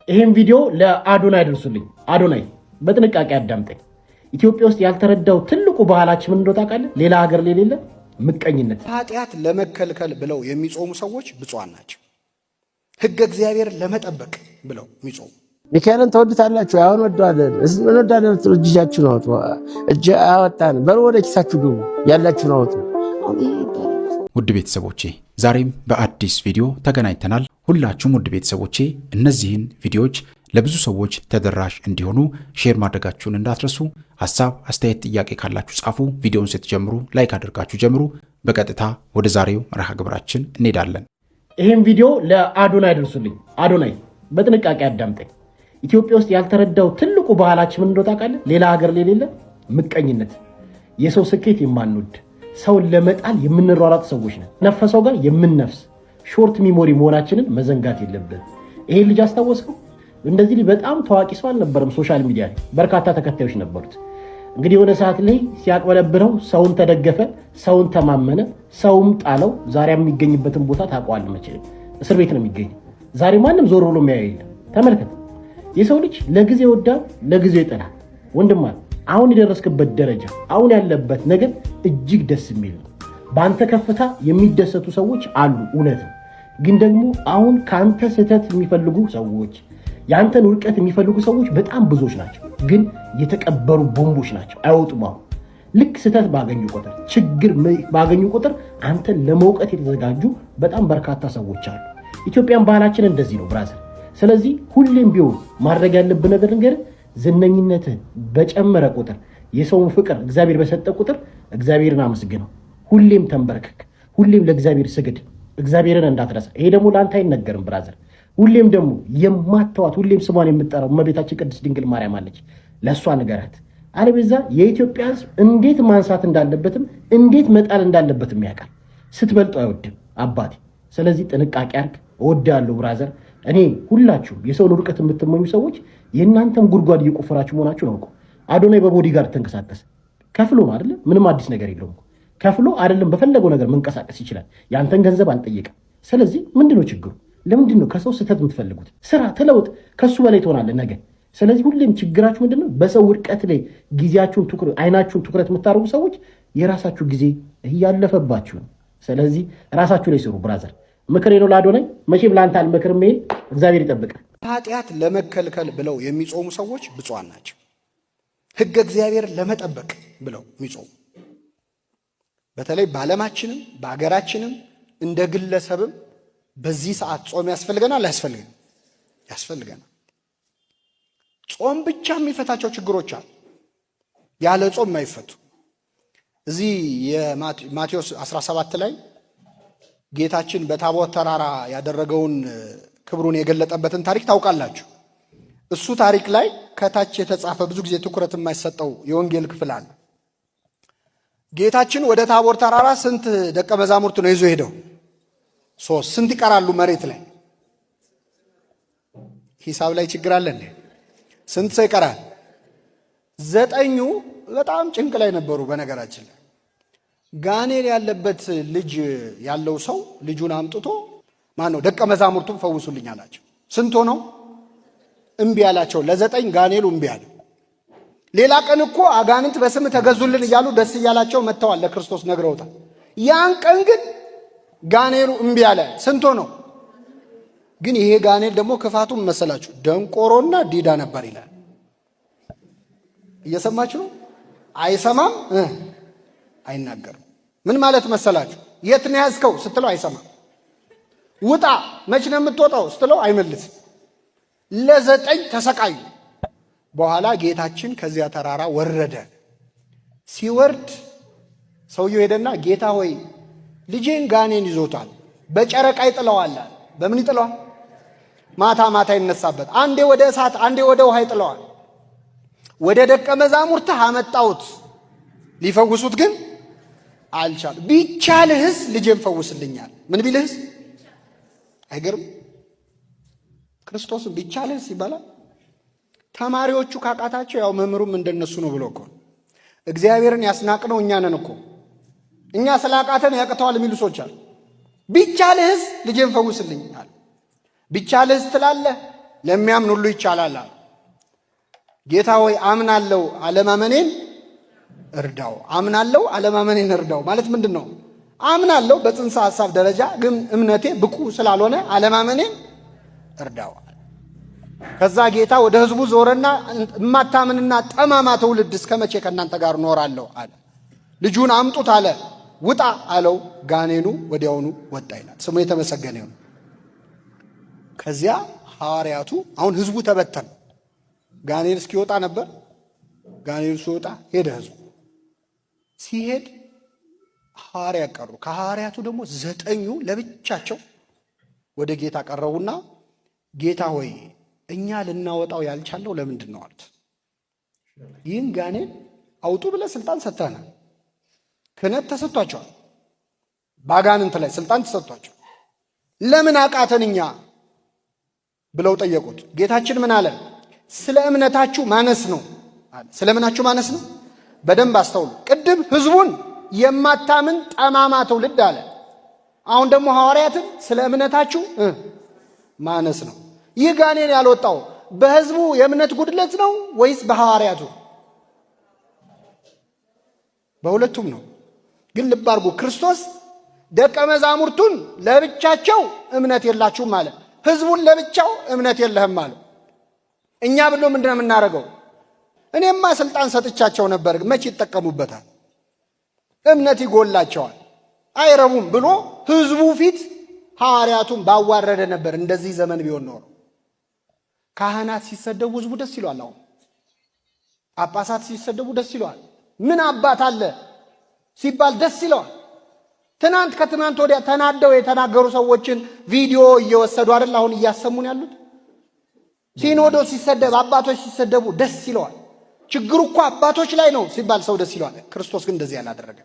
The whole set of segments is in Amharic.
ይሄን ቪዲዮ ለአዶናይ አድርሱልኝ። አዶናይ በጥንቃቄ አዳምጠኝ። ኢትዮጵያ ውስጥ ያልተረዳው ትልቁ ባህላችን ምን እንደሆነ ታውቃለህ? ሌላ ሀገር ላይ የሌለ ምቀኝነት። ኃጢአት ለመከልከል ብለው የሚጾሙ ሰዎች ብፁዓን ናቸው። ሕገ እግዚአብሔር ለመጠበቅ ብለው የሚጾሙ ሚካኤልን ተወዱታላችሁ። አሁን ወደዋለን ምን ወዳለን እጃችሁን አውጡ። እጅ አወጣን በሩ ወደ ኪሳችሁ ግቡ፣ ያላችሁን አውጡ። ውድ ቤተሰቦቼ ዛሬም በአዲስ ቪዲዮ ተገናኝተናል። ሁላችሁም ውድ ቤተሰቦቼ እነዚህን ቪዲዮዎች ለብዙ ሰዎች ተደራሽ እንዲሆኑ ሼር ማድረጋችሁን እንዳትረሱ። ሐሳብ፣ አስተያየት፣ ጥያቄ ካላችሁ ጻፉ። ቪዲዮውን ስትጀምሩ ላይክ አድርጋችሁ ጀምሩ። በቀጥታ ወደ ዛሬው መርሃ ግብራችን እንሄዳለን። ይሄን ቪዲዮ ለአዶናይ አድርሱልኝ። አዶናይ በጥንቃቄ አዳምጠኝ። ኢትዮጵያ ውስጥ ያልተረዳው ትልቁ ባህላችን ምን እንደሆነ ታውቃለህ? ሌላ ሀገር ላይ የሌለ ምቀኝነት። የሰው ስኬት የማንወድ ሰውን ለመጣል የምንሯሯጥ ሰዎች ነን። ነፈሰው ጋር የምንነፍስ ሾርት ሚሞሪ መሆናችንን መዘንጋት የለብን። ይሄ ልጅ አስታወስከው? እንደዚህ ልጅ በጣም ታዋቂ ሰው አልነበረም። ሶሻል ሚዲያ ላይ በርካታ ተከታዮች ነበሩት። እንግዲህ የሆነ ሰዓት ላይ ሲያቅበለብለው ሰውን ተደገፈ፣ ሰውን ተማመነ፣ ሰውም ጣለው። ዛሬ የሚገኝበትን ቦታ ታውቀዋለህ መቼም። እስር ቤት ነው የሚገኝ። ዛሬ ማንም ዞር ብሎ የሚያየው የለም። ተመልከት። የሰው ልጅ ለጊዜ ይወዳል፣ ለጊዜው ይጠላል። ወንድማ አሁን የደረስክበት ደረጃ፣ አሁን ያለበት ነገር እጅግ ደስ የሚል ነው። በአንተ ከፍታ የሚደሰቱ ሰዎች አሉ፣ እውነት ነው። ግን ደግሞ አሁን ከአንተ ስህተት የሚፈልጉ ሰዎች፣ የአንተን ውድቀት የሚፈልጉ ሰዎች በጣም ብዙዎች ናቸው። ግን የተቀበሩ ቦምቦች ናቸው፣ አይወጡም። አሁን ልክ ስህተት ባገኙ ቁጥር፣ ችግር ባገኙ ቁጥር አንተን ለመውቀት የተዘጋጁ በጣም በርካታ ሰዎች አሉ። ኢትዮጵያን ባህላችን እንደዚህ ነው ብራዘር። ስለዚህ ሁሌም ቢሆን ማድረግ ያለብን ነገር ነገር ዝነኝነትህን በጨመረ ቁጥር፣ የሰውን ፍቅር እግዚአብሔር በሰጠ ቁጥር እግዚአብሔርን አመስግነው። ሁሌም ተንበርከክ፣ ሁሌም ለእግዚአብሔር ስግድ፣ እግዚአብሔርን እንዳትረሳ። ይሄ ደግሞ ለአንተ አይነገርም ብራዘር። ሁሌም ደግሞ የማተዋት ሁሌም ስሟን የምጠራው እመቤታችን ቅድስት ድንግል ማርያም አለች፣ ለእሷ ንገራት። አለበዛ የኢትዮጵያ ሕዝብ እንዴት ማንሳት እንዳለበትም እንዴት መጣል እንዳለበትም ያውቃል። ስትበልጡ አይወድም አባቴ። ስለዚህ ጥንቃቄ አድርግ። እወዳለሁ ብራዘር። እኔ ሁላችሁም የሰውን ውድቀት የምትመኙ ሰዎች የእናንተም ጉድጓድ እየቆፈራችሁ መሆናችሁን አውቁ። አዶናይ በቦዲ ጋርድ ተንቀሳቀስ ከፍሎ ነው አይደለም? ምንም አዲስ ነገር የለውም። ከፍሎ አይደለም በፈለገው ነገር መንቀሳቀስ ይችላል። ያንተን ገንዘብ አልጠየቀም። ስለዚህ ምንድነው ችግሩ? ለምንድነው ከሰው ስህተት የምትፈልጉት? ስራ፣ ተለውጥ፣ ከሱ በላይ ትሆናለህ ነገ። ስለዚህ ሁሌም ችግራችሁ ምንድነው? በሰው ውድቀት ላይ ጊዜያችሁን አይናችሁን ትኩረት የምታደርጉ ሰዎች የራሳችሁ ጊዜ እያለፈባችሁ ነው። ስለዚህ ራሳችሁ ላይ ስሩ ብራዘር። ምክሬ ነው ለአዶናይ። መቼም ለአንተ አልመክርም። ይሄን እግዚአብሔር ይጠብቃል። ኃጢአት ለመከልከል ብለው የሚጾሙ ሰዎች ብፁዓን ናቸው። ሕገ እግዚአብሔር ለመጠበቅ ብለው የሚጾሙ በተለይ በዓለማችንም በአገራችንም እንደ ግለሰብም በዚህ ሰዓት ጾም ያስፈልገናል። ያስፈልገናል። ጾም ብቻ የሚፈታቸው ችግሮች አሉ፣ ያለ ጾም የማይፈቱ። እዚህ የማቴዎስ 17 ላይ ጌታችን በታቦት ተራራ ያደረገውን ክብሩን የገለጠበትን ታሪክ ታውቃላችሁ። እሱ ታሪክ ላይ ከታች የተጻፈ ብዙ ጊዜ ትኩረት የማይሰጠው የወንጌል ክፍል አለ። ጌታችን ወደ ታቦር ተራራ ስንት ደቀ መዛሙርት ነው ይዞ ሄደው? 3። ስንት ይቀራሉ መሬት ላይ? ሂሳብ ላይ ችግር አለ እንዴ? ስንት ሰው ይቀራል? 9ኙ በጣም ጭንቅ ላይ ነበሩ። በነገራችን ላይ ጋኔል ያለበት ልጅ ያለው ሰው ልጁን አምጥቶ ማነው ደቀ መዛሙርቱን ፈውሱልኝ አላቸው። ስንት ሆነው እምቢ አላቸው። ለ9 ጋኔሉ እምቢ አለ። ሌላ ቀን እኮ አጋንንት በስም ተገዙልን እያሉ ደስ እያላቸው መጥተዋል፣ ለክርስቶስ ነግረውታል። ያን ቀን ግን ጋኔሉ እምቢ አለ። ስንት ሆነው? ግን ይሄ ጋኔል ደግሞ ክፋቱን መሰላችሁ ደንቆሮና ዲዳ ነበር ይላል። እየሰማችሁ ነው? አይሰማም፣ አይናገርም። ምን ማለት መሰላችሁ? የት ነው ያዝከው ስትለው አይሰማም። ውጣ መች ነው የምትወጣው ስትለው አይመልስም። ለ9 ተሰቃዩ። በኋላ ጌታችን ከዚያ ተራራ ወረደ። ሲወርድ ሰውየው ሄደና ጌታ ሆይ ልጄን ጋኔን ይዞታል፣ በጨረቃ ይጥለዋል። በምን ይጥለዋል? ማታ ማታ ይነሳበት። አንዴ ወደ እሳት አንዴ ወደ ውሃ ይጥለዋል። ወደ ደቀ መዛሙርትህ አመጣሁት፣ ሊፈውሱት ግን አልቻሉ። ቢቻልህስ ልጄን ፈውስልኛል። ምን ቢልህስ? አይገርም? ክርስቶስን ቢቻልህስ ይባላል። ተማሪዎቹ ካቃታቸው ያው መምህሩም እንደነሱ ነው ብሎ እኮ እግዚአብሔርን ያስናቅነው እኛ ነን እኮ። እኛ ስላቃተን ያቅተዋል የሚሉ ሰዎች አሉ። ቢቻልህስ ልጄን ፈውስልኛል። ቢቻልህስ ትላለህ፣ ለሚያምን ሁሉ ይቻላል። ጌታ ሆይ አምናለሁ አለማመኔን እርዳው። አምናለሁ አለማመኔን እርዳው ማለት ምንድን ነው? አምናለሁ በጽንሰ ሐሳብ ደረጃ ግን እምነቴ ብቁ ስላልሆነ አለማመኔን እርዳው። ከዛ ጌታ ወደ ሕዝቡ ዞረና እማታምንና ጠማማ ትውልድ እስከ መቼ ከእናንተ ጋር እኖራለሁ አለ። ልጁን አምጡት አለ። ውጣ አለው። ጋኔኑ ወዲያውኑ ወጣ ይላል። ስሙ የተመሰገነ ይሁን። ከዚያ ሐዋርያቱ አሁን ሕዝቡ ተበተነ። ጋኔን እስኪወጣ ነበር። ጋኔኑ ሲወጣ ሄደ። ሕዝቡ ሲሄድ ሐዋርያት ቀሩ። ከሐዋርያቱ ደግሞ 9 ለብቻቸው ወደ ጌታ ቀረቡና ጌታ ሆይ እኛ ልናወጣው ያልቻለው ለምንድን ነው አሉት። ይህን ጋኔን አውጡ ብለህ ስልጣን ሰጥተናል። ክህነት ተሰጥቷቸዋል። ባጋንንት ላይ ስልጣን ተሰጥቷቸው ለምን አቃተን እኛ ብለው ጠየቁት። ጌታችን ምን አለ? ስለ እምነታችሁ ማነስ ነው አለ። ስለ ምናችሁ ማነስ ነው? በደንብ አስተውሉ። ቅድም ሕዝቡን የማታምን ጠማማ ትውልድ አለ። አሁን ደግሞ ሐዋርያትን ስለ እምነታችሁ ማነስ ነው። ይህ ጋኔን ያልወጣው በሕዝቡ የእምነት ጉድለት ነው ወይስ በሐዋርያቱ? በሁለቱም ነው። ግን ልብ አድርጉ፣ ክርስቶስ ደቀ መዛሙርቱን ለብቻቸው እምነት የላችሁም አለ። ሕዝቡን ለብቻው እምነት የለህም አለ። እኛ ብሎ ምንድነው የምናደርገው? እኔማ ስልጣን ሰጥቻቸው ነበር፣ መቼ ይጠቀሙበታል? እምነት ይጎላቸዋል፣ አይረቡም ብሎ ሕዝቡ ፊት ሐዋርያቱን ባዋረደ ነበር። እንደዚህ ዘመን ቢሆን ኖሮ ካህናት ሲሰደቡ ሕዝቡ ደስ ይለዋል። አሁን ጳጳሳት ሲሰደቡ ደስ ይለዋል። ምን አባት አለ ሲባል ደስ ይለዋል። ትናንት ከትናንት ወዲያ ተናደው የተናገሩ ሰዎችን ቪዲዮ እየወሰዱ አይደል አሁን እያሰሙን ያሉት። ሲኖዶስ ሲሰደብ፣ አባቶች ሲሰደቡ ደስ ይለዋል። ችግሩ እኮ አባቶች ላይ ነው ሲባል ሰው ደስ ይለዋል። ክርስቶስ ግን እንደዚህ ያላደረገ።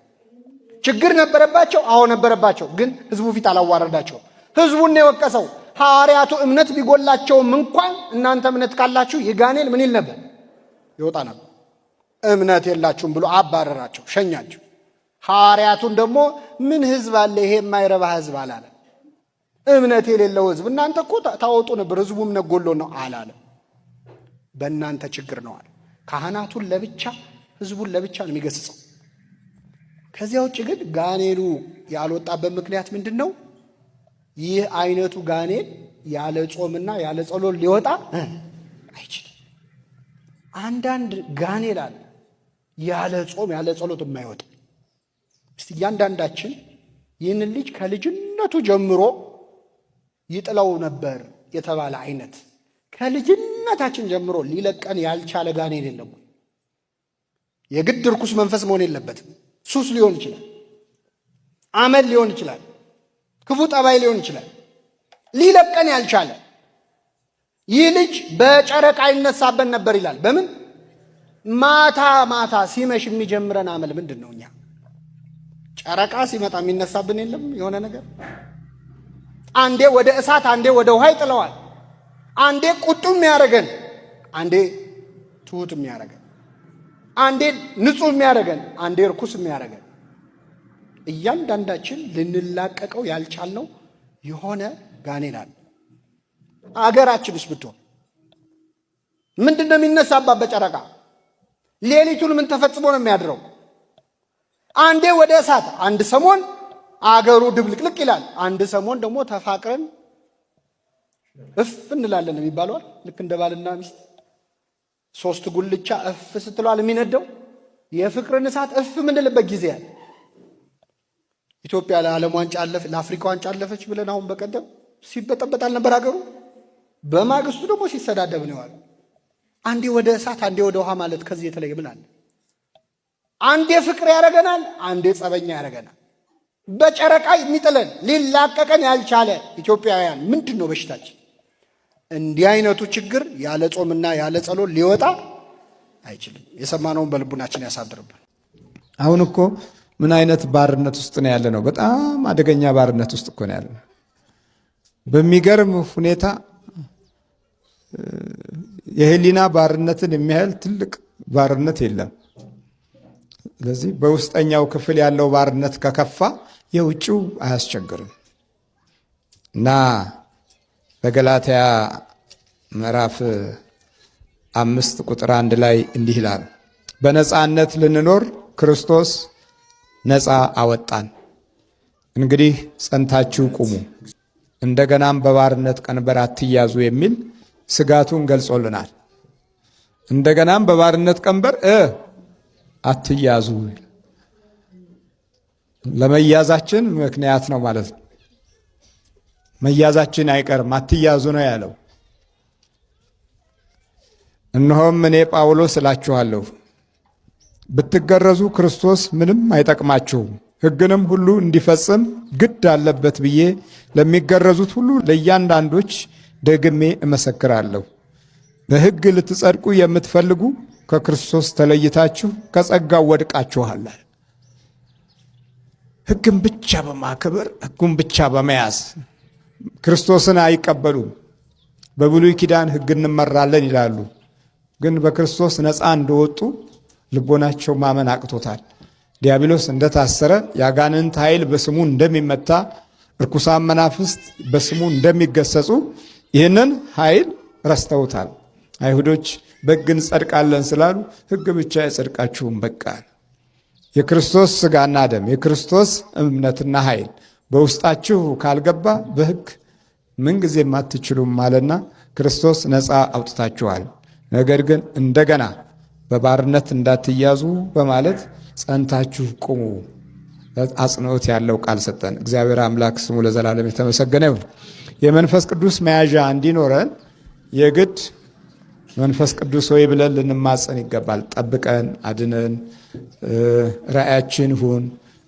ችግር ነበረባቸው፣ አዎ ነበረባቸው፣ ግን ሕዝቡ ፊት አላዋረዳቸው። ሕዝቡን የወቀሰው ሐዋርያቱ እምነት ቢጎላቸውም እንኳን እናንተ እምነት ካላችሁ ይህ ጋኔን ምን ይል ነበር? ይወጣ ነበር። እምነት የላችሁም ብሎ አባረራቸው፣ ሸኛቸው። ሐዋርያቱን ደግሞ ምን ሕዝብ አለ ይሄ የማይረባ ሕዝብ አላለ። እምነት የሌለው ሕዝብ እናንተ እኮ ታወጡ ነበር፣ ሕዝቡ እምነት ጎሎ ነው አላለ። በእናንተ ችግር ነው አለ። ካህናቱን ለብቻ ሕዝቡን ለብቻ ነው የሚገስጸው። ከዚያ ውጭ ግን ጋኔኑ ያልወጣበት ምክንያት ምንድን ነው? ይህ አይነቱ ጋኔን ያለ ጾምና ያለ ጸሎት ሊወጣ አይችልም። አንዳንድ ጋኔን አለ ያለ ጾም ያለ ጸሎት የማይወጣ። እስቲ እያንዳንዳችን ይህንን ልጅ ከልጅነቱ ጀምሮ ይጥለው ነበር የተባለ አይነት ከልጅነታችን ጀምሮ ሊለቀን ያልቻለ ጋኔን የለም። የግድ ርኩስ መንፈስ መሆን የለበትም። ሱስ ሊሆን ይችላል፣ አመል ሊሆን ይችላል፣ ክፉ ጠባይ ሊሆን ይችላል። ሊለቀን ያልቻለ ይህ ልጅ በጨረቃ ይነሳበን ነበር ይላል። በምን ማታ ማታ ሲመሽ የሚጀምረን አመል ምንድን ነው? እኛ ጨረቃ ሲመጣ የሚነሳብን የለም የሆነ ነገር። አንዴ ወደ እሳት አንዴ ወደ ውሃ ይጥለዋል። አንዴ ቁጡ የሚያደርገን፣ አንዴ ትሁት የሚያደርገን፣ አንዴ ንጹህ የሚያደርገን፣ አንዴ ርኩስ የሚያደርገን። እያንዳንዳችን ልንላቀቀው ያልቻልነው የሆነ ጋኔን አለ። አገራችንስ ብትሆን ምንድን ነው የሚነሳባት በጨረቃ? ሌሊቱን ምን ተፈጽሞ ነው የሚያድረው? አንዴ ወደ እሳት፣ አንድ ሰሞን አገሩ ድብልቅልቅ ይላል። አንድ ሰሞን ደግሞ ተፋቅረን እፍ እንላለን የሚባለው ልክ እንደ ባልና ሚስት 3 ጉልቻ እፍ ስትሏል የሚነደው የፍቅርን እሳት እፍ ምንልበት ጊዜ አለ። ኢትዮጵያ ለዓለም ዋንጫ አለፈች፣ ለአፍሪካ ዋንጫ አለፈች ብለን አሁን በቀደም ሲበጠበጥ አልነበር አገሩ? በማግስቱ ደግሞ ሲሰዳደብ ነው ያለው። አንዴ ወደ እሳት አንዴ ወደ ውሃ ማለት ከዚህ የተለየ ምን አለ? አንዴ ፍቅር ያደርገናል፣ አንዴ ጸበኛ ያደርገናል። በጨረቃ የሚጥለን ሊላቀቀን ያልቻለ ኢትዮጵያውያን ምንድን ነው በሽታችን? እንዲህ አይነቱ ችግር ያለ ጾምና ያለ ጸሎት ሊወጣ አይችልም። የሰማነውን በልቡናችን ያሳድርብን። አሁን እኮ ምን አይነት ባርነት ውስጥ ነው ያለ ነው? በጣም አደገኛ ባርነት ውስጥ እኮ ነው ያለ ነው። በሚገርም ሁኔታ የህሊና ባርነትን የሚያህል ትልቅ ባርነት የለም። ስለዚህ በውስጠኛው ክፍል ያለው ባርነት ከከፋ የውጭው አያስቸግርም እና በገላትያ ምዕራፍ 5 ቁጥር 1 ላይ እንዲህ ይላል፣ በነፃነት ልንኖር ክርስቶስ ነፃ አወጣን። እንግዲህ ጸንታችሁ ቁሙ፣ እንደገናም በባርነት ቀንበር አትያዙ የሚል ስጋቱን ገልጾልናል። እንደገናም በባርነት ቀንበር አትያዙ ለመያዛችን ምክንያት ነው ማለት ነው። መያዛችን አይቀርም፣ አትያዙ ነው ያለው። እነሆም እኔ ጳውሎስ እላችኋለሁ ብትገረዙ ክርስቶስ ምንም አይጠቅማችሁም፣ ሕግንም ሁሉ እንዲፈጽም ግድ አለበት ብዬ ለሚገረዙት ሁሉ ለእያንዳንዶች ደግሜ እመሰክራለሁ። በሕግ ልትጸድቁ የምትፈልጉ ከክርስቶስ ተለይታችሁ ከጸጋው ወድቃችኋል። ሕግን ብቻ በማክበር ሕጉን ብቻ በመያዝ ክርስቶስን አይቀበሉም። በብሉይ ኪዳን ሕግ እንመራለን ይላሉ፣ ግን በክርስቶስ ነፃ እንደወጡ ልቦናቸው ማመን አቅቶታል። ዲያብሎስ እንደታሰረ፣ የአጋንንት ኃይል በስሙ እንደሚመታ፣ እርኩሳን መናፍስት በስሙ እንደሚገሰጹ ይህንን ኃይል ረስተውታል። አይሁዶች በሕግ እንጸድቃለን ስላሉ ሕግ ብቻ አይጸድቃችሁም በቃ። የክርስቶስ ሥጋና ደም የክርስቶስ እምነትና ኃይል በውስጣችሁ ካልገባ በሕግ ምንጊዜም አትችሉም አለና ክርስቶስ ነፃ አውጥታችኋል። ነገር ግን እንደገና በባርነት እንዳትያዙ በማለት ጸንታችሁ ቁሙ አጽንዖት ያለው ቃል ሰጠን። እግዚአብሔር አምላክ ስሙ ለዘላለም የተመሰገነ ይሁን። የመንፈስ ቅዱስ መያዣ እንዲኖረን የግድ መንፈስ ቅዱስ ሆይ ብለን ልንማጸን ይገባል። ጠብቀን፣ አድነን፣ ራእያችን ሁን፣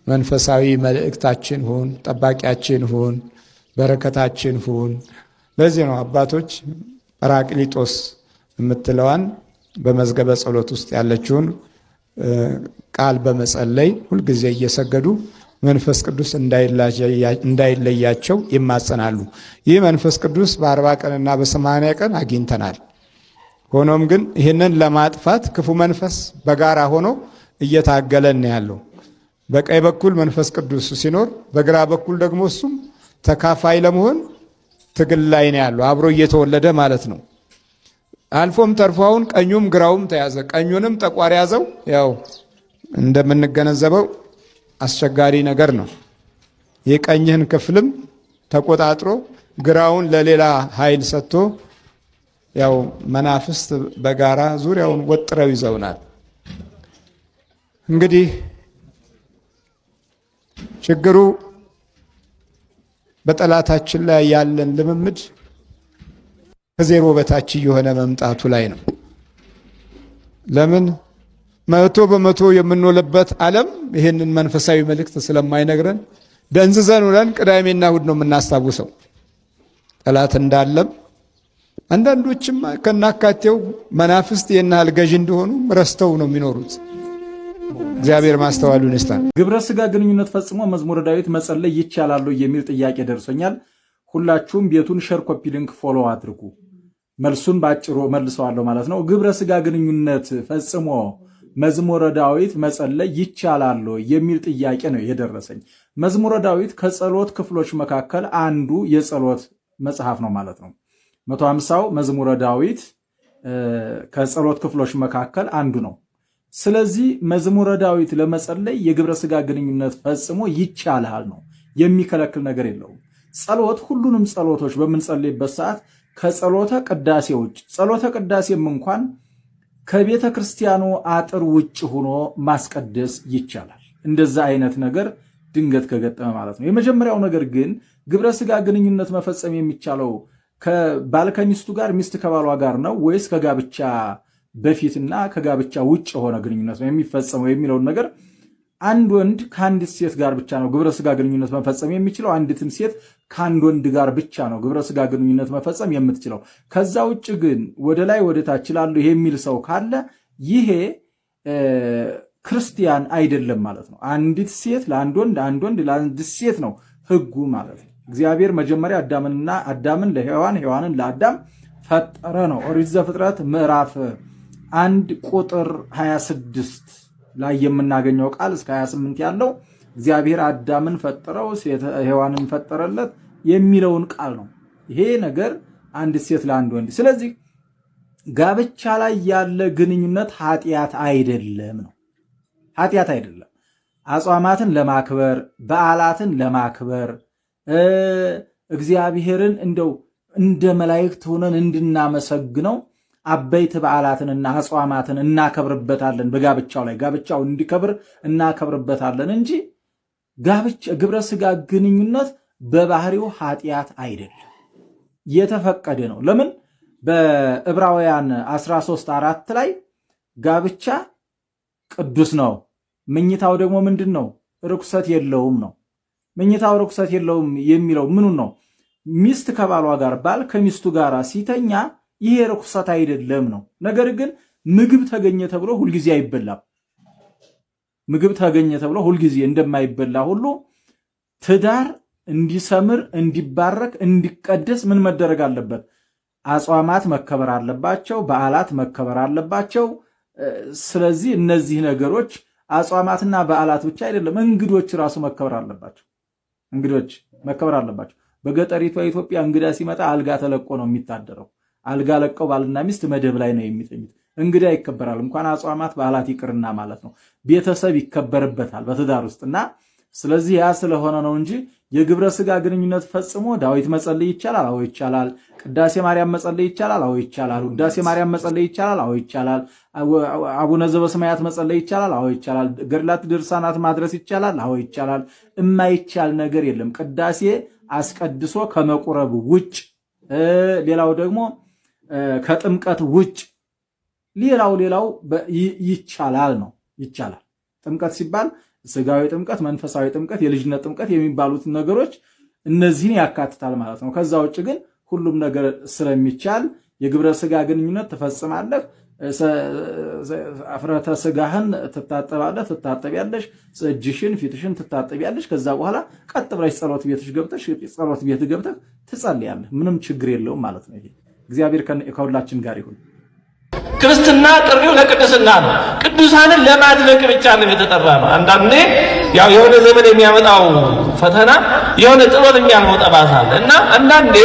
መንፈሳዊ መልእክታችን ሁን፣ ጠባቂያችን ሁን፣ በረከታችን ሁን። ለዚህ ነው አባቶች ጰራቅሊጦስ የምትለዋን በመዝገበ ጸሎት ውስጥ ያለችውን ቃል በመጸለይ ሁልጊዜ እየሰገዱ መንፈስ ቅዱስ እንዳይለያቸው ይማጸናሉ። ይህ መንፈስ ቅዱስ በ40 ቀንና በ80 ቀን አግኝተናል። ሆኖም ግን ይህንን ለማጥፋት ክፉ መንፈስ በጋራ ሆኖ እየታገለን ያለው። በቀኝ በኩል መንፈስ ቅዱስ ሲኖር፣ በግራ በኩል ደግሞ እሱም ተካፋይ ለመሆን ትግል ላይ ነው ያለው፣ አብሮ እየተወለደ ማለት ነው። አልፎም ተርፎውን ቀኙም ግራውም ተያዘ። ቀኙንም ጠቋር ያዘው። ያው እንደምንገነዘበው አስቸጋሪ ነገር ነው። የቀኝህን ክፍልም ተቆጣጥሮ ግራውን ለሌላ ኃይል ሰጥቶ ያው መናፍስት በጋራ ዙሪያውን ወጥረው ይዘውናል። እንግዲህ ችግሩ በጠላታችን ላይ ያለን ልምምድ ከዜሮ በታች የሆነ መምጣቱ ላይ ነው። ለምን 100% የምንውልበት ዓለም ይህንን መንፈሳዊ መልእክት ስለማይነግረን ደንዝዘን ውለን ቅዳሜና እሑድ ነው የምናስታውሰው ጠላት እንዳለም። አንዳንዶችም ከናካቴው መናፍስት የናል ገዥ እንደሆኑ ረስተው ነው የሚኖሩት። እግዚአብሔር ማስተዋሉን ይስጣን። ግብረ ስጋ ግንኙነት ፈጽሞ መዝሙረ ዳዊት መጸለይ ይቻላል የሚል ጥያቄ ደርሶኛል። ሁላችሁም ቤቱን ሼር፣ ኮፒ ሊንክ፣ ፎሎ አድርጉ። መልሱን ባጭሩ መልሰዋለሁ ማለት ነው። ግብረ ስጋ ግንኙነት ፈጽሞ መዝሙረ ዳዊት መጸለይ ይቻላል የሚል ጥያቄ ነው የደረሰኝ። መዝሙረ ዳዊት ከጸሎት ክፍሎች መካከል አንዱ የጸሎት መጽሐፍ ነው ማለት ነው። 150ው መዝሙረ ዳዊት ከጸሎት ክፍሎች መካከል አንዱ ነው። ስለዚህ መዝሙረ ዳዊት ለመጸለይ የግብረ ስጋ ግንኙነት ፈጽሞ ይቻላል ነው፣ የሚከለክል ነገር የለውም። ጸሎት ሁሉንም ጸሎቶች በምንጸልይበት ሰዓት ከጸሎተ ቅዳሴ ውጭ፣ ጸሎተ ቅዳሴም እንኳን ከቤተ ክርስቲያኑ አጥር ውጭ ሆኖ ማስቀደስ ይቻላል። እንደዛ አይነት ነገር ድንገት ከገጠመ ማለት ነው። የመጀመሪያው ነገር ግን ግብረ ስጋ ግንኙነት መፈጸም የሚቻለው ከባል ከሚስቱ ጋር፣ ሚስት ከባሏ ጋር ነው ወይስ ከጋብቻ በፊትና ከጋብቻ ውጭ የሆነ ግንኙነት ነው የሚፈጸመው የሚለውን ነገር አንድ ወንድ ከአንዲት ሴት ጋር ብቻ ነው ግብረ ስጋ ግንኙነት መፈጸም የሚችለው። አንዲትም ሴት ከአንድ ወንድ ጋር ብቻ ነው ግብረ ስጋ ግንኙነት መፈጸም የምትችለው። ከዛ ውጭ ግን ወደ ላይ ወደ ታች ላሉ የሚል ሰው ካለ ይሄ ክርስቲያን አይደለም ማለት ነው። አንዲት ሴት ለአንድ ወንድ፣ አንድ ወንድ ለአንዲት ሴት ነው ህጉ ማለት ነው። እግዚአብሔር መጀመሪያ አዳምን ለሔዋን፣ ሔዋንን ለአዳም ፈጠረ ነው። ኦሪት ዘፍጥረት ምዕራፍ 1 ቁጥር 26 ላይ የምናገኘው ቃል እስከ 28 ያለው እግዚአብሔር አዳምን ፈጠረው ሔዋንን ፈጠረለት የሚለውን ቃል ነው። ይሄ ነገር አንዲት ሴት ለአንድ ወንድ። ስለዚህ ጋብቻ ላይ ያለ ግንኙነት ኃጢአት አይደለም ነው፣ ኃጢአት አይደለም። አጽዋማትን ለማክበር በዓላትን ለማክበር እግዚአብሔርን እንደው እንደ መላእክት ሆነን እንድናመሰግነው አበይት በዓላትንና አጽዋማትን እናከብርበታለን። በጋብቻው ላይ ጋብቻው እንዲከብር እናከብርበታለን እንጂ ግብረ ሥጋ ግንኙነት በባህሪው ኃጢአት አይደለም፣ የተፈቀደ ነው። ለምን? በዕብራውያን 13:4 ላይ ጋብቻ ቅዱስ ነው፣ መኝታው ደግሞ ምንድን ነው? ርኩሰት የለውም ነው። መኝታው ርኩሰት የለውም የሚለው ምኑን ነው? ሚስት ከባሏ ጋር፣ ባል ከሚስቱ ጋር ሲተኛ ይሄ ርኩሰት አይደለም ነው። ነገር ግን ምግብ ተገኘ ተብሎ ሁልጊዜ አይበላም። ምግብ ተገኘ ተብሎ ሁልጊዜ እንደማይበላ ሁሉ ትዳር እንዲሰምር፣ እንዲባረክ፣ እንዲቀደስ ምን መደረግ አለበት? አጽዋማት መከበር አለባቸው፣ በዓላት መከበር አለባቸው። ስለዚህ እነዚህ ነገሮች አጽዋማትና በዓላት ብቻ አይደለም፣ እንግዶች ራሱ መከበር አለባቸው። እንግዶች መከበር አለባቸው። በገጠሪቷ ኢትዮጵያ እንግዳ ሲመጣ አልጋ ተለቆ ነው የሚታደረው። አልጋ ለቀው ባልና ሚስት መደብ ላይ ነው የሚተኙት። እንግዳ ይከበራል። እንኳን አጽዋማት በዓላት ይቅርና ማለት ነው ቤተሰብ ይከበርበታል በትዳር ውስጥና ስለዚህ ያ ስለሆነ ነው እንጂ የግብረ ሥጋ ግንኙነት ፈጽሞ ዳዊት መጸለይ ይቻላል? አዎ ይቻላል። ቅዳሴ ማርያም መጸለይ ይቻላል? አዎ ይቻላል። ውዳሴ ማርያም መጸለይ ይቻላል? አዎ ይቻላል። አቡነ ዘበሰማያት መጸለይ ይቻላል? አዎ ይቻላል። ገድላት ድርሳናት ማድረስ ይቻላል? አዎ ይቻላል። የማይቻል ነገር የለም። ቅዳሴ አስቀድሶ ከመቁረብ ውጭ፣ ሌላው ደግሞ ከጥምቀት ውጭ፣ ሌላው ይቻላል ነው። ይቻላል። ጥምቀት ሲባል ስጋዊ ጥምቀት፣ መንፈሳዊ ጥምቀት፣ የልጅነት ጥምቀት የሚባሉት ነገሮች እነዚህን ያካትታል ማለት ነው። ከዛ ውጭ ግን ሁሉም ነገር ስለሚቻል የግብረ ሥጋ ግንኙነት ትፈጽማለህ። አፍረተ ስጋህን ትታጠባለህ፣ ትታጠቢያለሽ፣ እጅሽን ፊትሽን ትታጠቢያለሽ። ከዛ በኋላ ቀጥ ብለሽ ጸሎት ቤት ገብተህ ትጸልያለህ። ምንም ችግር የለውም ማለት ነው። ይሄ እግዚአብሔር ከሁላችን ጋር ይሁን። ክርስትና ጥሪው ለቅድስና ነው። ቅዱሳንን ለማድነቅ ብቻ ነው የተጠራ ነው። አንዳንዴ ያው የሆነ ዘመን የሚያመጣው ፈተና የሆነ ጥሎት የሚያልመው ጠባሳ አለ እና አንዳንዴ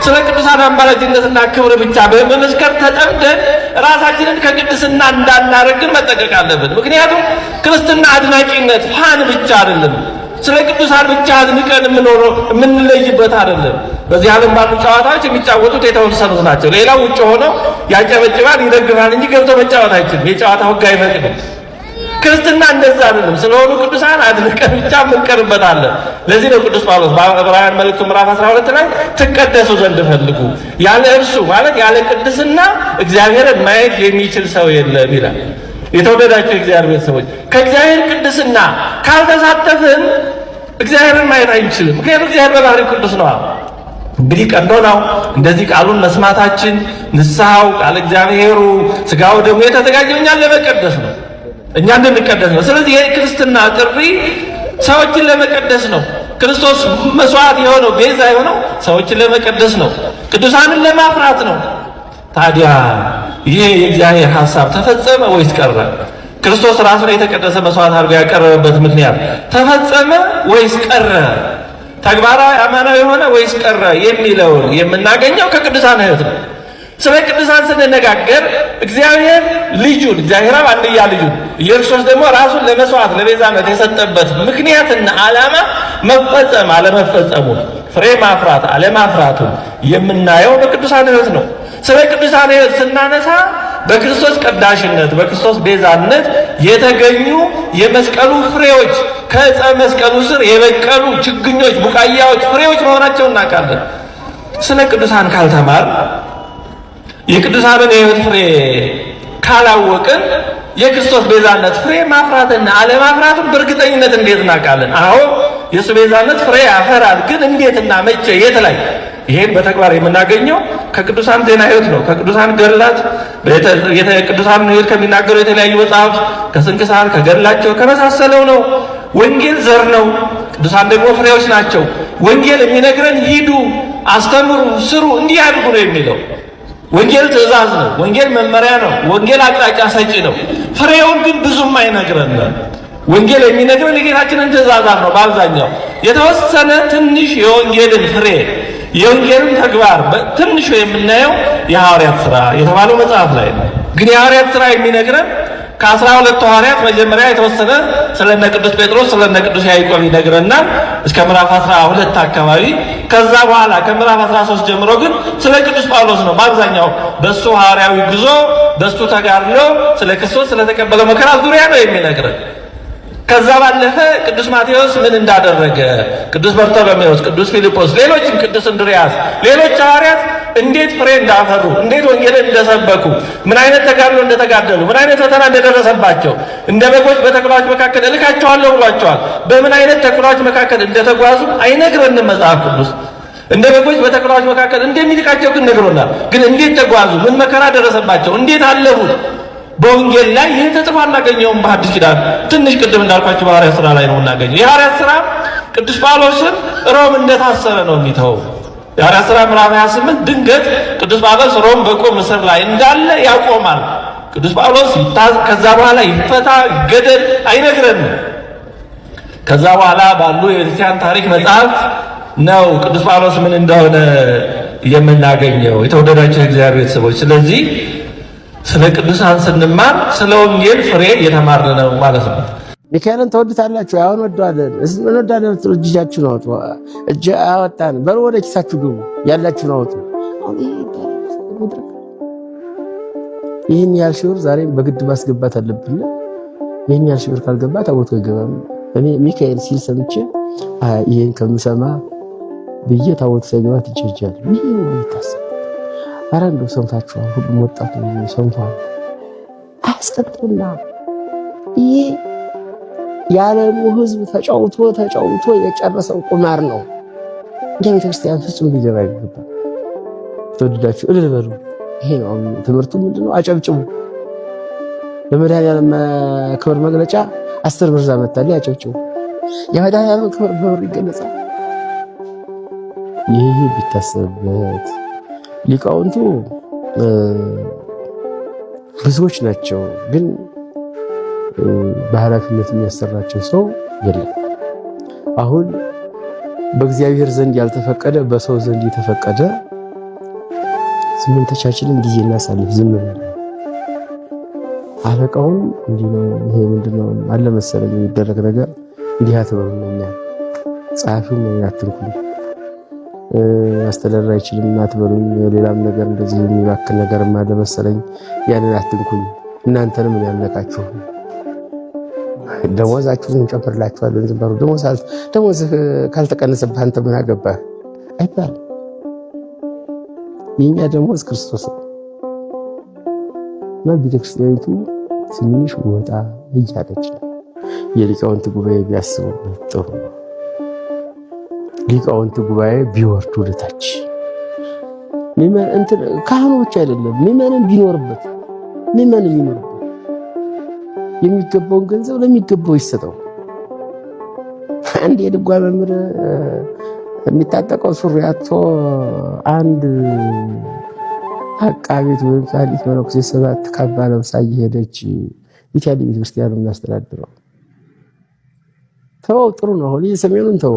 ስለ ቅዱሳን አማላጅነትና ክብር ብቻ በመመስከር ተጠምደን ራሳችንን ከቅድስና እንዳናረግን መጠንቀቅ አለብን። ምክንያቱም ክርስትና አድናቂነት ፋን ብቻ አይደለም። ስለ ቅዱሳን ብቻ አድንቀን የምንለይበት አይደለም። በዚህ ዓለም ባሉ ጨዋታዎች የሚጫወቱት የተወሰኑት ናቸው። ሌላው ውጭ ሆነው ያጨበጭባል፣ ይደግፋል እንጂ ገብቶ መጫወት አይችልም። የጨዋታ ሕግ አይፈቅድም። ክርስትና እንደዛ አይደለም። ስለሆኑ ቅዱሳን አድንቀን ብቻ የምንቀርበታለን። ለዚህ ነው ቅዱስ ጳውሎስ በዕብራውያን መልእክቱ ምዕራፍ 12 ላይ ትቀደሱ ዘንድ ፈልጉ፣ ያለ እርሱ ማለት ያለ ቅድስና እግዚአብሔርን ማየት የሚችል ሰው የለም ይላል። የተወደዳችሁ የእግዚአብሔር ቤተሰቦች ከእግዚአብሔር ቅድስና ካልተሳተፍን እግዚአብሔርን ማየት አይችልም። ምክንያቱም እግዚአብሔር በባህሪው ቅዱስ ነው። እንግዲህ ቀኖናው እንደዚህ ቃሉን መስማታችን፣ ንስሐው፣ ቃል እግዚአብሔሩ፣ ስጋው ደግሞ የተዘጋጀው እኛን ለመቀደስ ነው፣ እኛ እንድንቀደስ ነው። ስለዚህ የክርስትና ጥሪ ሰዎችን ለመቀደስ ነው። ክርስቶስ መስዋዕት የሆነው ቤዛ የሆነው ሰዎችን ለመቀደስ ነው፣ ቅዱሳንን ለማፍራት ነው። ታዲያ ይሄ የእግዚአብሔር ሐሳብ ተፈጸመ ወይስ ቀረ? ክርስቶስ ራሱን የተቀደሰ መስዋዕት አድርጎ ያቀረበበት ምክንያት ተፈጸመ ወይስ ቀረ? ተግባራዊ አማናዊ የሆነ ወይስ ቀረ የሚለውን የምናገኘው ከቅዱሳን ሕይወት ነው። ስለ ቅዱሳን ስንነጋገር እግዚአብሔር አብ አንድያ ልጁን ኢየሱስ ደግሞ ራሱን ለመስዋዕት ለቤዛነት የሰጠበት ምክንያትና ዓላማ መፈጸም አለመፈጸሙ፣ ፍሬ ማፍራት አለማፍራቱ የምናየው በቅዱሳን ሕይወት ነው። ስለ ቅዱሳን ሕይወት ስናነሳ በክርስቶስ ቀዳሽነት በክርስቶስ ቤዛነት የተገኙ የመስቀሉ ፍሬዎች ከዕፀ መስቀሉ ስር የበቀሉ ችግኞች፣ ቡቃያዎች፣ ፍሬዎች መሆናቸውን እናውቃለን። ስለ ቅዱሳን ካልተማር የቅዱሳንን የሕይወት ፍሬ ካላወቅን የክርስቶስ ቤዛነት ፍሬ ማፍራትና አለማፍራቱን በእርግጠኝነት እንዴት እናውቃለን? አዎ የእሱ ቤዛነት ፍሬ ያፈራል። ግን እንዴትና መቼ፣ የት ላይ? ይሄን በተግባር የምናገኘው ከቅዱሳን ዜና ሕይወት ነው። ከቅዱሳን ገድላት፣ ቅዱሳን ሕይወት ከሚናገሩ የተለያዩ መጽሐፍ፣ ከስንክሳር፣ ከገድላቸው ከመሳሰለው ነው። ወንጌል ዘር ነው፣ ቅዱሳን ደግሞ ፍሬዎች ናቸው። ወንጌል የሚነግረን ሂዱ፣ አስተምሩ፣ ስሩ፣ እንዲህ አድርጉ ነው የሚለው። ወንጌል ትእዛዝ ነው። ወንጌል መመሪያ ነው። ወንጌል አቅጣጫ ሰጪ ነው። ፍሬውን ግን ብዙም አይነግረን። ወንጌል የሚነግረን የጌታችንን ትእዛዛት ነው። በአብዛኛው የተወሰነ ትንሽ የወንጌልን ፍሬ የወንጌልን ተግባር በትንሹ የምናየው የሐዋርያት ሥራ የተባለው መጽሐፍ ላይ ነው። ግን የሐዋርያት ሥራ የሚነግረን ከ12 ሐዋርያት መጀመሪያ የተወሰነ ስለነ ቅዱስ ጴጥሮስ ስለነ ቅዱስ ያዕቆብ ይነግረናል እስከ ምዕራፍ 12 አካባቢ። ከዛ በኋላ ከምዕራፍ 13 ጀምሮ ግን ስለ ቅዱስ ጳውሎስ ነው በአብዛኛው በሱ ሐዋርያዊ ጉዞ በሱ ተጋድሎ ስለ ክርስቶስ ስለተቀበለው መከራ ዙሪያ ነው የሚነግረን። ከዛ ባለፈ ቅዱስ ማቴዎስ ምን እንዳደረገ፣ ቅዱስ በርቶሎሜዎስ፣ ቅዱስ ፊልጶስ፣ ሌሎችም ቅዱስ እንድርያስ፣ ሌሎች ሐዋርያት እንዴት ፍሬ እንዳፈሩ፣ እንዴት ወንጌልን እንደሰበኩ፣ ምን አይነት ተጋድሎ እንደተጋደሉ፣ ምን አይነት ፈተና እንደደረሰባቸው፣ እንደ በጎች በተኩላዎች መካከል እልካቸዋለሁ ብሏቸዋል። በምን አይነት ተኩላዎች መካከል እንደተጓዙ አይነግረንም መጽሐፍ ቅዱስ። እንደ በጎች በተኩላዎች መካከል እንደሚልካቸው ግን ነግሮናል። ግን እንዴት ተጓዙ፣ ምን መከራ ደረሰባቸው፣ እንዴት አለፉት በወንጌል ላይ ይህ ተጽፎ አናገኘውም። በሐዲስ ኪዳን ትንሽ ቅድም እንዳልኳቸው በሐዋርያት ሥራ ላይ ነው እናገኘው። የሐዋርያት ሥራ ቅዱስ ጳውሎስን ሮም እንደታሰረ ነው የሚተው። የሐዋርያት ሥራ ምዕራፍ 28 ድንገት ቅዱስ ጳውሎስ ሮም በቁም እስር ላይ እንዳለ ያቆማል። ቅዱስ ጳውሎስ ከዛ በኋላ ይፈታ ገደል አይነግረንም። ከዛ በኋላ ባሉ የቤተክርስቲያን ታሪክ መጽሐፍት ነው ቅዱስ ጳውሎስ ምን እንደሆነ የምናገኘው። የተወደዳችሁ እግዚአብሔር ቤተሰቦች፣ ስለዚህ ስለ ቅዱሳን ስንማር ስለ ወንጌል ፍሬ እየተማርን ነው ማለት ነው። ሚካኤልን ተወዱታላችሁ? አሁን ወደዋለን። እንወዳለን። እጃችሁን አውጡ። እጅ አወጣን በሉ፣ ወደ ኪሳችሁ ግቡ። ያላችሁን አውጡ። ይህን ያህል ሺህ ብር ዛሬም በግድ ማስገባት አለብን። ይህን ያህል ሺህ ብር ካልገባ ታቦቱ አይገባም። እኔ ሚካኤል ሲል ሰምቼ ይህን ከምሰማ ብዬ ታቦቱ ሳይገባ ትጀጃለሁ። ይህ ነው የሚታሰብ። ኧረ እንደው ሰምታችኋል? ሁሉም ወጣቱ ሰምቷል። አያስቀጥልና ይህ የዓለሙ ሕዝብ ተጫውቶ የጨረሰው ቁማር ነው። እንደ ቤተክርስቲያን ፍጹም ሊገባ ይገባል። ተወደዳችሁ እልል በሉ። ይሄ ነው ትምህርቱ። ምንድነው? አጨብጭቡ። ለመድኃኒዓለም ክብር መግለጫ 10 ብር ዛመታል። አጨብጭቡ። የመድኃኒዓለም ክብር በብር ይገለጻል። ይህ ቢታሰብበት ሊቃውንቱ ብዙዎች ናቸው፣ ግን በኃላፊነት የሚያሰራቸው ሰው የለም። አሁን በእግዚአብሔር ዘንድ ያልተፈቀደ በሰው ዘንድ የተፈቀደ ዝም ተቻችልን ጊዜ እናሳልፍ። ዝም ብለን አለቃውን እንዲህ ነው ይሄ ምንድነው አለ መሰለኝ የሚደረግ ነገር እንዲህ አትበሉኛ፣ ጸሐፊው ምን አትንኩኝ፣ አስተዳደር አይችልም አትበሉኝ፣ ሌላም ነገር እንደዚህ የሚባክን ነገር አለ መሰለኝ ያንን አትንኩኝ፣ እናንተንም ምን ያነቃችሁ ደሞዛችሁን እንጨምርላችኋለን። ዝም በሉ። ደሞዝ ካልተቀነሰብህ አንተ ምን አገባህ አይባልም። የኛ ደሞዝ ክርስቶስ ነው። እና ቤተክርስቲያኒቱ ትንሽ ወጣ እያለች ነው። የሊቃውንት ጉባኤ ቢያስቡበት ጥሩ ነው። ሊቃውንት ጉባኤ ቢወርዱ ወደታች ካህኑ ብቻ አይደለም ምዕመንም ቢኖርበት የሚገባውን ገንዘብ ለሚገባው ይሰጠው። አንድ የድጓ መምህር የሚታጠቀው ሱሪ አጥቶ አንድ አቃቤት ወይም ታሪክ መነኩሴ 7 ካባ ለብሳ እየሄደች ኢትዮጵያ ቤተክርስቲያን እናስተዳድረው። ተው ጥሩ ነው። አሁን የሰሜኑን ተው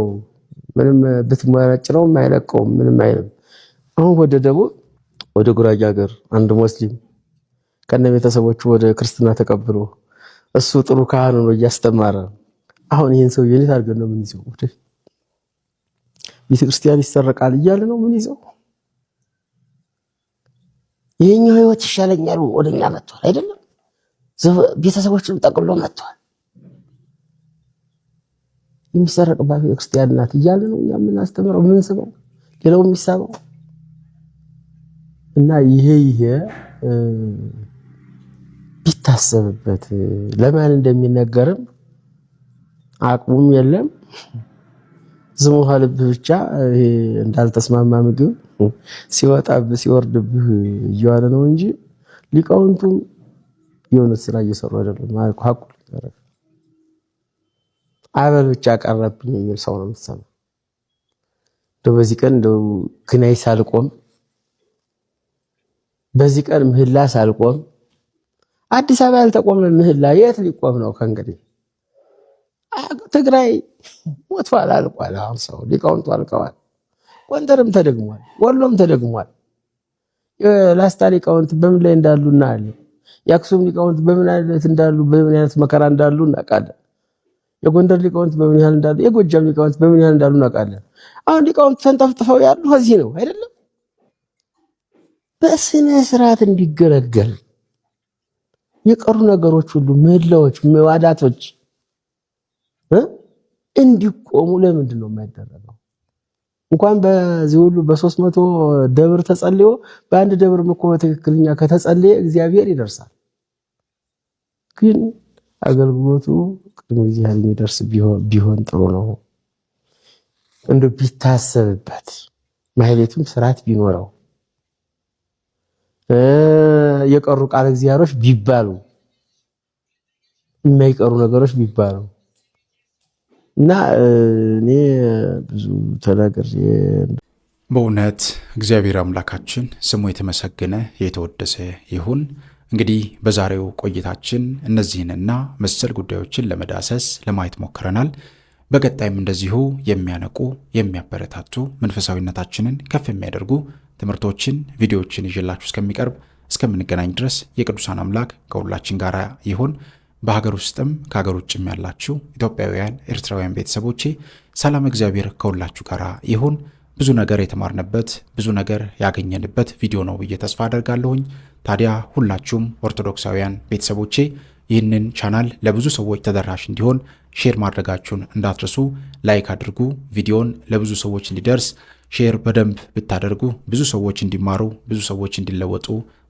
ምንም ብትመረጭረው አይለቀውም፣ ምንም አይልም። አሁን ወደ ደቡብ ወደ ጉራጌ ሀገር አንድ ሙስሊም ከነ ቤተሰቦቹ ወደ ክርስትና ተቀብሎ እሱ ጥሩ ካህን ነው እያስተማረ። አሁን ይሄን ሰው የኔት አድርገን ነው ምን ይዘው ወደ ቤተክርስቲያን ይሰረቃል እያለ ነው ምን ይዘው። ይሄኛው ህይወት ይሻለኛል ወደኛ መጥቷል አይደለም፣ ቤተሰቦቹን ጠቅሎ መጥቷል። የሚሰረቅባት ቤተክርስቲያን ናት እያለ ነው እኛ ምን አስተምረው ምን ስበው ሌላው የሚሳበው እና ይሄ ቢታሰብበት ለማን እንደሚነገርም አቅሙም የለም። ዝም ልብ ብቻ ይሄ እንዳልተስማማ ምግብ ሲወጣብህ ሲወርድብህ እየዋለ ነው እንጂ ሊቃውንቱም የሆነ ስራ እየሰሩ አይደለም ማለት ሀቁ ይተረክ አበል ብቻ ቀረብኝ የሚል ሰው ነው የምትሰማው። በዚህ ቀን ግናይ ሳልቆም በዚህ ቀን ምህላ ሳልቆም አዲስ አበባ ያልተቆመ ምህላ የት ሊቆም ነው? ከእንግዲህ ትግራይ ሞቷል፣ አልቋል። አሁን ሰው ሊቃውንቱ አልቀዋል። ጎንደርም ተደግሟል፣ ወሎም ተደግሟል። የላስታ ሊቃውንት በምን ላይ እንዳሉ እናያለን። የአክሱም ሊቃውንት በምን አይነት እንዳሉ በምን አይነት መከራ እንዳሉ እናውቃለን። የጎንደር ሊቃውንት በምን ያህል እንዳሉ፣ የጎጃም ሊቃውንት በምን ያህል እንዳሉ እናውቃለን። አሁን ሊቃውንት ተንጠፍጥፈው ያሉ እዚህ ነው አይደለም? በስነ ስርዓት እንዲገለገል የቀሩ ነገሮች ሁሉ ምህላዎች፣ መዋዳቶች እንዲቆሙ ለምንድን ነው የማይደረገው? እንኳን በዚህ ሁሉ በ300 ደብር ተጸልዮ በአንድ ደብር እኮ በትክክለኛ ከተጸለየ እግዚአብሔር ይደርሳል። ግን አገልግሎቱ ቅድመ እግዚአብሔር የሚደርስ ቢሆን ጥሩ ነው። እንደው ቢታሰብበት፣ ማህሌቱም ስርዓት ቢኖረው፣ የቀሩ ቃል እግዚአብሔሮች ቢባሉ፣ የማይቀሩ ነገሮች ቢባሉ እና እኔ ብዙ ተናግሬ በእውነት እግዚአብሔር አምላካችን ስሙ የተመሰገነ የተወደሰ ይሁን። እንግዲህ በዛሬው ቆይታችን እነዚህንና መሰል ጉዳዮችን ለመዳሰስ ለማየት ሞክረናል። በቀጣይም እንደዚሁ የሚያነቁ የሚያበረታቱ መንፈሳዊነታችንን ከፍ የሚያደርጉ ትምህርቶችን፣ ቪዲዮዎችን ይዤላችሁ እስከምንገናኝ ድረስ የቅዱሳን አምላክ ከሁላችን ጋር ይሁን። በሀገር ውስጥም ከሀገር ውጭም ያላችሁ ኢትዮጵያውያን፣ ኤርትራውያን ቤተሰቦቼ ሰላም እግዚአብሔር ከሁላችሁ ጋር ይሁን። ብዙ ነገር የተማርንበት ብዙ ነገር ያገኘንበት ቪዲዮ ነው ብዬ ተስፋ አደርጋለሁኝ። ታዲያ ሁላችሁም ኦርቶዶክሳውያን ቤተሰቦቼ ይህንን ቻናል ለብዙ ሰዎች ተደራሽ እንዲሆን ሼር ማድረጋችሁን እንዳትረሱ። ላይክ አድርጉ። ቪዲዮን ለብዙ ሰዎች እንዲደርስ ሼር በደንብ ብታደርጉ ብዙ ሰዎች እንዲማሩ ብዙ ሰዎች እንዲለወጡ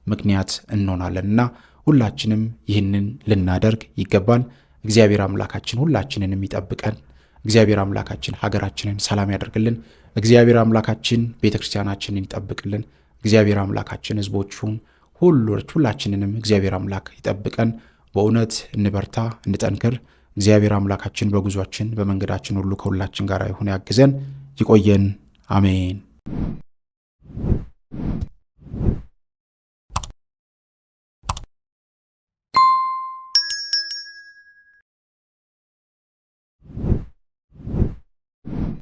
ምክንያት እንሆናለንና ሁላችንም ይህንን ልናደርግ ይገባል። እግዚአብሔር አምላካችን ሁላችንንም ይጠብቀን። እግዚአብሔር አምላካችን ሀገራችንን ሰላም ያደርግልን። እግዚአብሔር አምላካችን ቤተክርስቲያናችንን ይጠብቅልን። እግዚአብሔር አምላካችን ሕዝቦቹን ሁላችንንም እግዚአብሔር አምላክ ይጠብቀን። በእውነት እንበርታ፣ እንጠንክር። እግዚአብሔር አምላካችን በጉዟችን በመንገዳችን ሁሉ ከሁላችን ጋር ይሁን፣ ያግዘን፣ ይቆየን። አሜን።